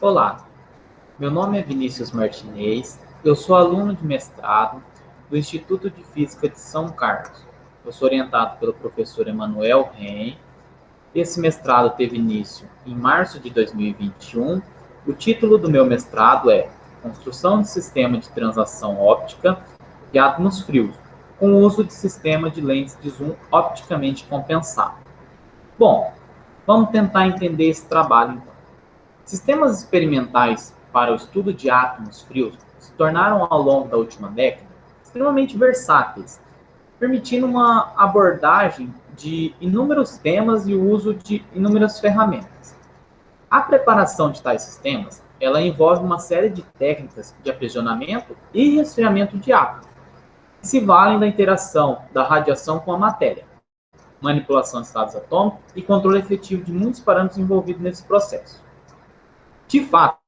Olá, meu nome é Vinícius Martinez, eu sou aluno de mestrado do Instituto de Física de São Carlos. Eu sou orientado pelo professor Emanuel Ren. Esse mestrado teve início em março de 2021. O título do meu mestrado é Construção de Sistema de Transação Óptica de Átomos Frios, com o uso de sistema de lentes de zoom opticamente compensado. Bom, vamos tentar entender esse trabalho então. Sistemas experimentais para o estudo de átomos frios se tornaram, ao longo da última década, extremamente versáteis, permitindo uma abordagem de inúmeros temas e o uso de inúmeras ferramentas. A preparação de tais sistemas, ela envolve uma série de técnicas de aprisionamento e resfriamento de átomos, que se valem da interação da radiação com a matéria, manipulação de estados atômicos e controle efetivo de muitos parâmetros envolvidos nesse processo. De fato,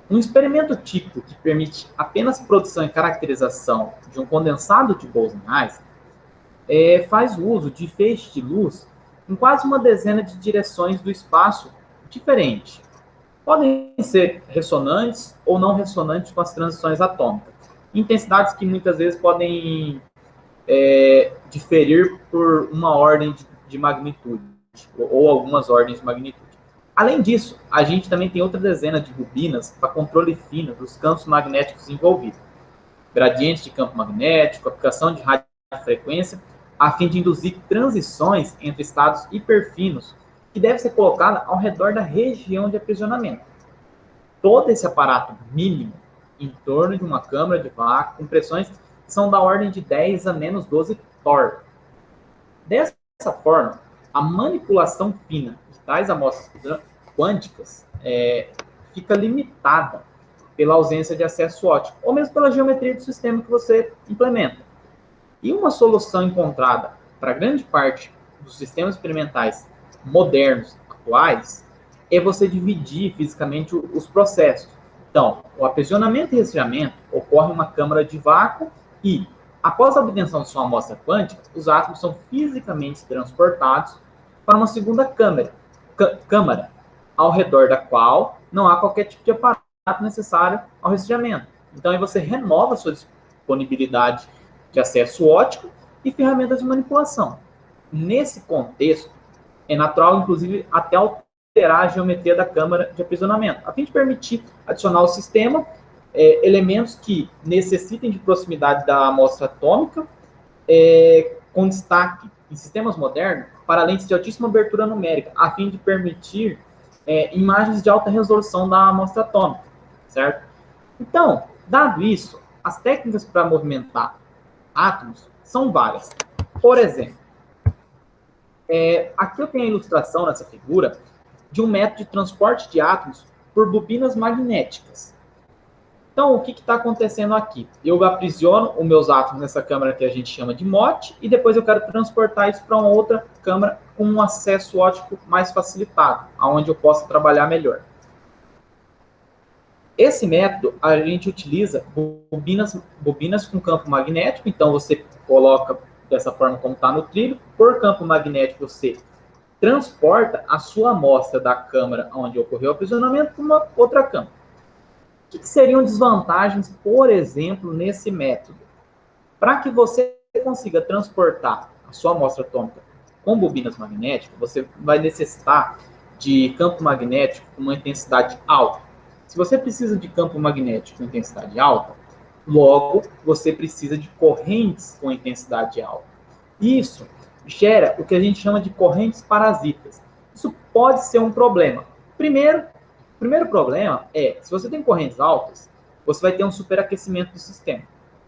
um experimento típico que permite apenas produção e caracterização de um condensado de Bose-Einstein faz uso de feixes de luz em quase uma dezena de direções do espaço diferentes. Podem ser ressonantes ou não ressonantes com as transições atômicas, intensidades que muitas vezes podem diferir por uma ordem de magnitude, ou algumas ordens de magnitude. Além disso, a gente também tem outra dezena de bobinas para controle fino dos campos magnéticos envolvidos. Gradientes de campo magnético, aplicação de radiofrequência, a fim de induzir transições entre estados hiperfinos, que deve ser colocada ao redor da região de aprisionamento. Todo esse aparato mínimo em torno de uma câmara de vácuo com pressões que são da ordem de 10 a menos 12 torr. Dessa forma, a manipulação fina de tais amostras quânticas fica limitada pela ausência de acesso óptico, ou mesmo pela geometria do sistema que você implementa. E uma solução encontrada para grande parte dos sistemas experimentais modernos, atuais, é você dividir fisicamente os processos. Então, o aprisionamento e resfriamento ocorre em uma câmara de vácuo e, após a obtenção de sua amostra quântica, os átomos são fisicamente transportados para uma segunda câmara, ao redor da qual não há qualquer tipo de aparato necessário ao resfriamento. Então, aí você renova a sua disponibilidade de acesso óptico e ferramentas de manipulação. Nesse contexto, é natural, inclusive, até alterar a geometria da câmara de aprisionamento, a fim de permitir adicionar ao sistema elementos que necessitem de proximidade da amostra atômica, com destaque em sistemas modernos para lentes de altíssima abertura numérica, a fim de permitir imagens de alta resolução da amostra atômica, certo? Então, dado isso, as técnicas para movimentar átomos são várias. Por exemplo, aqui eu tenho a ilustração nessa figura de um método de transporte de átomos por bobinas magnéticas. Então, o que está acontecendo aqui? Eu aprisiono os meus átomos nessa câmara que a gente chama de MOT, e depois eu quero transportar isso para uma outra câmara com um acesso óptico mais facilitado, onde eu possa trabalhar melhor. Esse método, a gente utiliza bobinas com campo magnético, então você coloca dessa forma como está no trilho, por campo magnético você transporta a sua amostra da câmara onde ocorreu o aprisionamento para uma outra câmara. O que seriam desvantagens, por exemplo, nesse método? Para que você consiga transportar a sua amostra atômica com bobinas magnéticas, você vai necessitar de campo magnético com uma intensidade alta. Se você precisa de campo magnético com intensidade alta, logo você precisa de correntes com intensidade alta. Isso gera o que a gente chama de correntes parasitas. Isso pode ser um problema. O primeiro problema é, se você tem correntes altas, você vai ter um superaquecimento do sistema.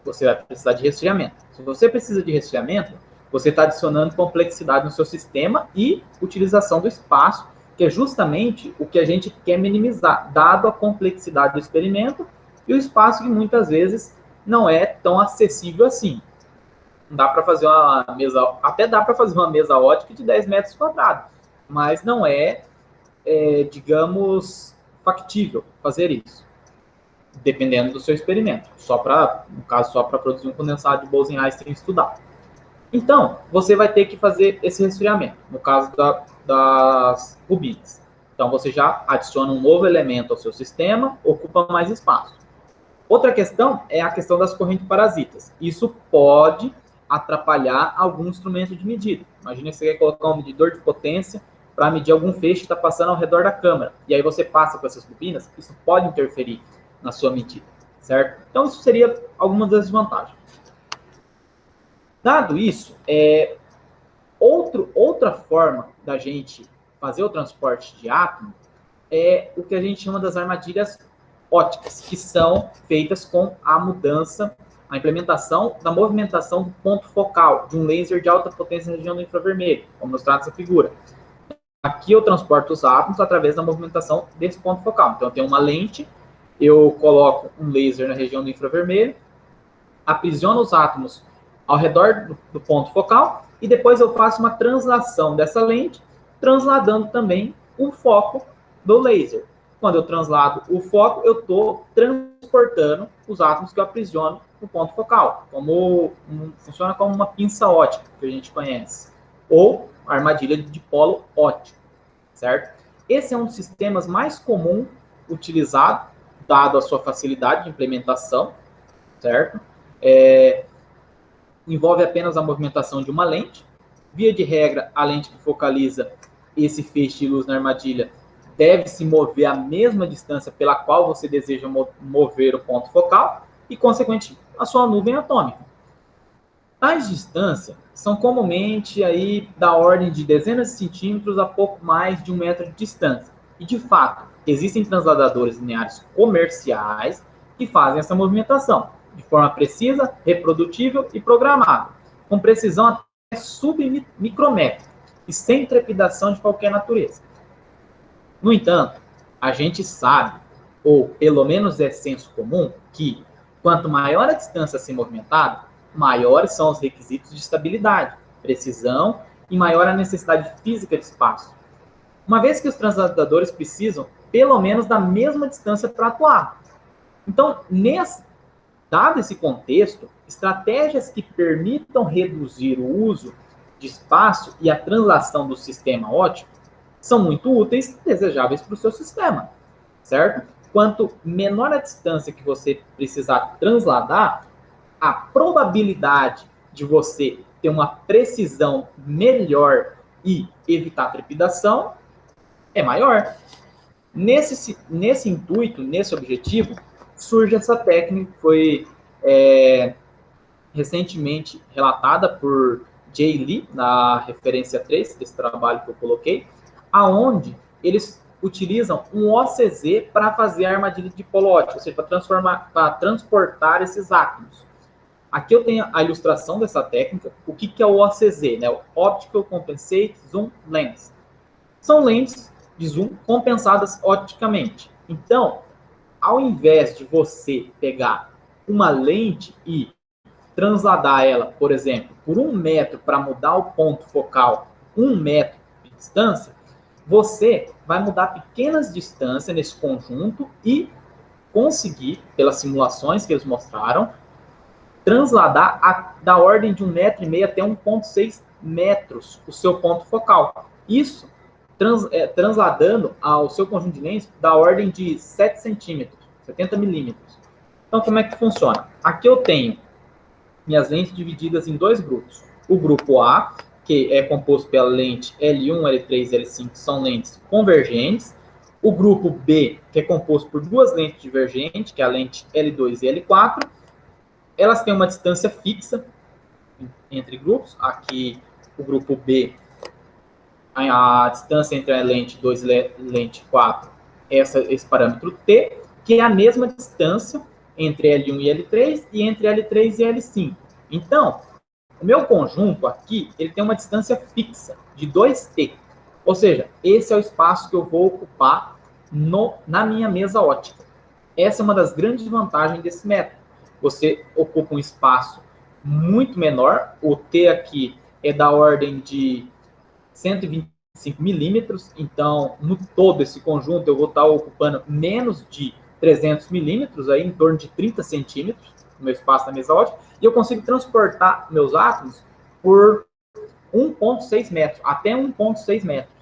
Você vai precisar de resfriamento. Se você precisa de resfriamento, você está adicionando complexidade no seu sistema e utilização do espaço, que é justamente o que a gente quer minimizar, dado a complexidade do experimento e o espaço que muitas vezes não é tão acessível assim. Dá para fazer uma mesa, até dá para fazer uma mesa ótica de 10 metros quadrados, mas não digamos, factível fazer isso, dependendo do seu experimento, no caso, só para produzir um condensado de Bose-Einstein estudado. Então, você vai ter que fazer esse resfriamento, no caso das bobinas. Então, você já adiciona um novo elemento ao seu sistema, ocupa mais espaço. Outra questão é a questão das correntes parasitas. Isso pode atrapalhar algum instrumento de medida. Imagina que você quer colocar um medidor de potência para medir algum feixe que está passando ao redor da câmara. E aí você passa com essas bobinas, isso pode interferir na sua medida, certo? Então, isso seria alguma das desvantagens. Dado isso, outra forma da gente fazer o transporte de átomo é o que a gente chama das armadilhas óticas, que são feitas com a mudança, a implementação da movimentação do ponto focal de um laser de alta potência na região do infravermelho, como mostrado nessa figura. Aqui eu transporto os átomos através da movimentação desse ponto focal. Então, eu tenho uma lente, eu coloco um laser na região do infravermelho, aprisiono os átomos ao redor do ponto focal e depois eu faço uma translação dessa lente, transladando também o foco do laser. Quando eu translado o foco, eu estou transportando os átomos que eu aprisiono no ponto focal. Funciona como uma pinça ótica, que a gente conhece. Ou armadilha de dipolo óptico, certo? Esse é um dos sistemas mais comum utilizado, dado a sua facilidade de implementação, certo? Envolve apenas a movimentação de uma lente. Via de regra, a lente que focaliza esse feixe de luz na armadilha deve se mover a mesma distância pela qual você deseja mover o ponto focal e, consequentemente, a sua nuvem atômica. Tais distâncias são comumente aí da ordem de dezenas de centímetros a pouco mais de 1 metro de distância. E, de fato, existem transladadores lineares comerciais que fazem essa movimentação de forma precisa, reprodutível e programada, com precisão até submicrométrica e sem trepidação de qualquer natureza. No entanto, a gente sabe, ou pelo menos é senso comum, que quanto maior a distância a ser movimentada, maiores são os requisitos de estabilidade, precisão e maior a necessidade física de espaço. Uma vez que os transladadores precisam pelo menos da mesma distância para atuar. Então, dado esse contexto, estratégias que permitam reduzir o uso de espaço e a translação do sistema óptico são muito úteis e desejáveis para o seu sistema, certo? Quanto menor a distância que você precisar transladar, a probabilidade de você ter uma precisão melhor e evitar trepidação é maior. Nesse intuito, nesse objetivo, surge essa técnica que foi recentemente relatada por Jay Lee, na referência 3, desse trabalho que eu coloquei, aonde eles utilizam um OCZ para fazer a armadilha de dipolo óptico, ou seja, para transportar esses átomos. Aqui eu tenho a ilustração dessa técnica. O que é o OCZ? Né? O Optical Compensate Zoom Lens. São lentes de zoom compensadas opticamente. Então, ao invés de você pegar uma lente e transladar ela, por exemplo, por 1 metro para mudar o ponto focal 1 metro de distância, você vai mudar pequenas distâncias nesse conjunto e conseguir, pelas simulações que eles mostraram, transladar da ordem de 1,5 metro até 1,6 metros o seu ponto focal. Isso transladando ao seu conjunto de lentes da ordem de 7 centímetros, 70 milímetros. Então, como é que funciona? Aqui eu tenho minhas lentes divididas em 2 grupos. O grupo A, que é composto pela lente L1, L3 e L5, são lentes convergentes. O grupo B, que é composto por 2 lentes divergentes, que é a lente L2 e L4. Elas têm uma distância fixa entre grupos. Aqui, o grupo B, a distância entre a lente 2 e a lente 4, esse parâmetro T, que é a mesma distância entre L1 e L3 e entre L3 e L5. Então, o meu conjunto aqui, ele tem uma distância fixa de 2T. Ou seja, esse é o espaço que eu vou ocupar na minha mesa ótica. Essa é uma das grandes vantagens desse método. Você ocupa um espaço muito menor. O T aqui é da ordem de 125 milímetros. Então, no todo, esse conjunto eu vou estar ocupando menos de 300 milímetros, aí, em torno de 30 centímetros, no meu espaço na mesa ótica. E eu consigo transportar meus átomos por 1,6 metros, até 1,6 metros,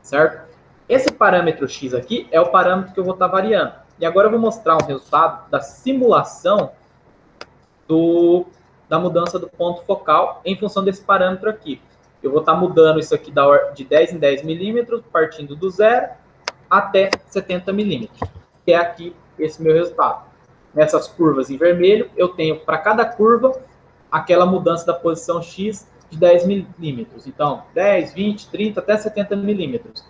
certo? Esse parâmetro X aqui é o parâmetro que eu vou estar variando. E agora eu vou mostrar um resultado da simulação da mudança do ponto focal em função desse parâmetro aqui. Eu vou estar mudando isso aqui de 10 em 10 milímetros, partindo do zero até 70 milímetros, que é aqui esse meu resultado. Nessas curvas em vermelho, eu tenho para cada curva aquela mudança da posição X de 10 milímetros. Então, 10, 20, 30, até 70 milímetros.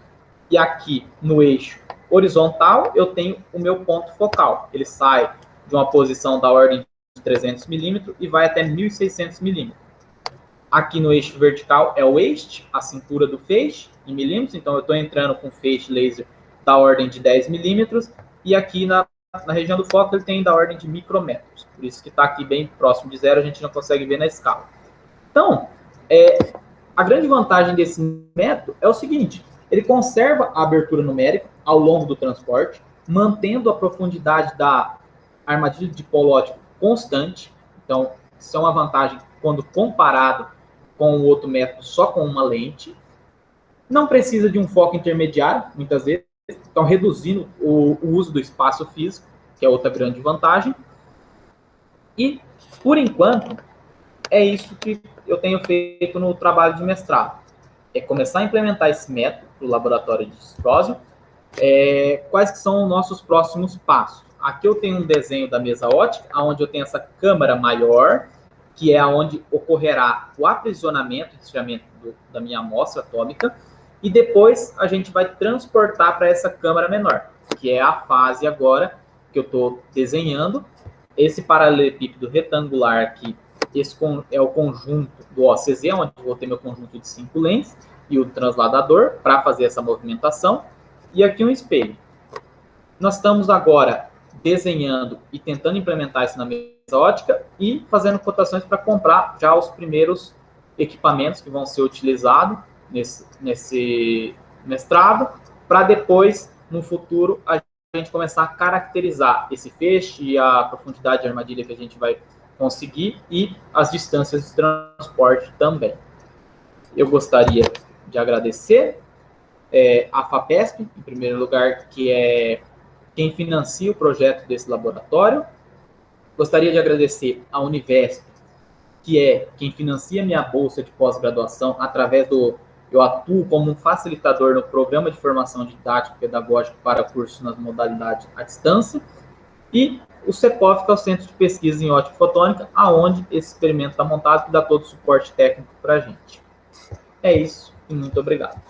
E aqui no eixo horizontal, eu tenho o meu ponto focal. Ele sai de uma posição da ordem de 300 milímetros e vai até 1.600 milímetros. Aqui no eixo vertical é o waist, a cintura do feixe, em milímetros. Então, eu estou entrando com feixe laser da ordem de 10 milímetros. E aqui na região do foco, ele tem da ordem de micrômetros. Por isso que está aqui bem próximo de zero, a gente não consegue ver na escala. Então, a grande vantagem desse método é o seguinte: ele conserva a abertura numérica ao longo do transporte, mantendo a profundidade da armadilha de polo óptico constante. Então, isso é uma vantagem quando comparado com o outro método só com uma lente. Não precisa de um foco intermediário, muitas vezes, então reduzindo o uso do espaço físico, que é outra grande vantagem. E, por enquanto, é isso que eu tenho feito no trabalho de mestrado. É começar a implementar esse método para o laboratório de Disprosio. Quais que são os nossos próximos passos? Aqui eu tenho um desenho da mesa ótica, onde eu tenho essa câmara maior, que é onde ocorrerá o aprisionamento e resfriamento da minha amostra atômica, e depois a gente vai transportar para essa câmara menor, que é a fase agora que eu estou desenhando. Esse paralelepípedo retangular aqui, esse é o conjunto do OCZ, onde eu vou ter meu conjunto de 5 lentes, e o transladador para fazer essa movimentação, e aqui um espelho. Nós estamos agora desenhando e tentando implementar isso na mesa ótica e fazendo cotações para comprar já os primeiros equipamentos que vão ser utilizados nesse mestrado, para depois, no futuro, a gente começar a caracterizar esse feixe e a profundidade de armadilha que a gente vai conseguir e as distâncias de transporte também. Eu gostaria de agradecer a FAPESP, em primeiro lugar, que é quem financia o projeto desse laboratório. Gostaria de agradecer a Univesp, que é quem financia minha bolsa de pós-graduação através eu atuo como um facilitador no programa de formação didático pedagógico para cursos nas modalidades à distância, e o CEPOF, que é o Centro de Pesquisa em Ótica Fotônica, aonde esse experimento está montado, que dá todo o suporte técnico para a gente. É isso, e muito obrigado.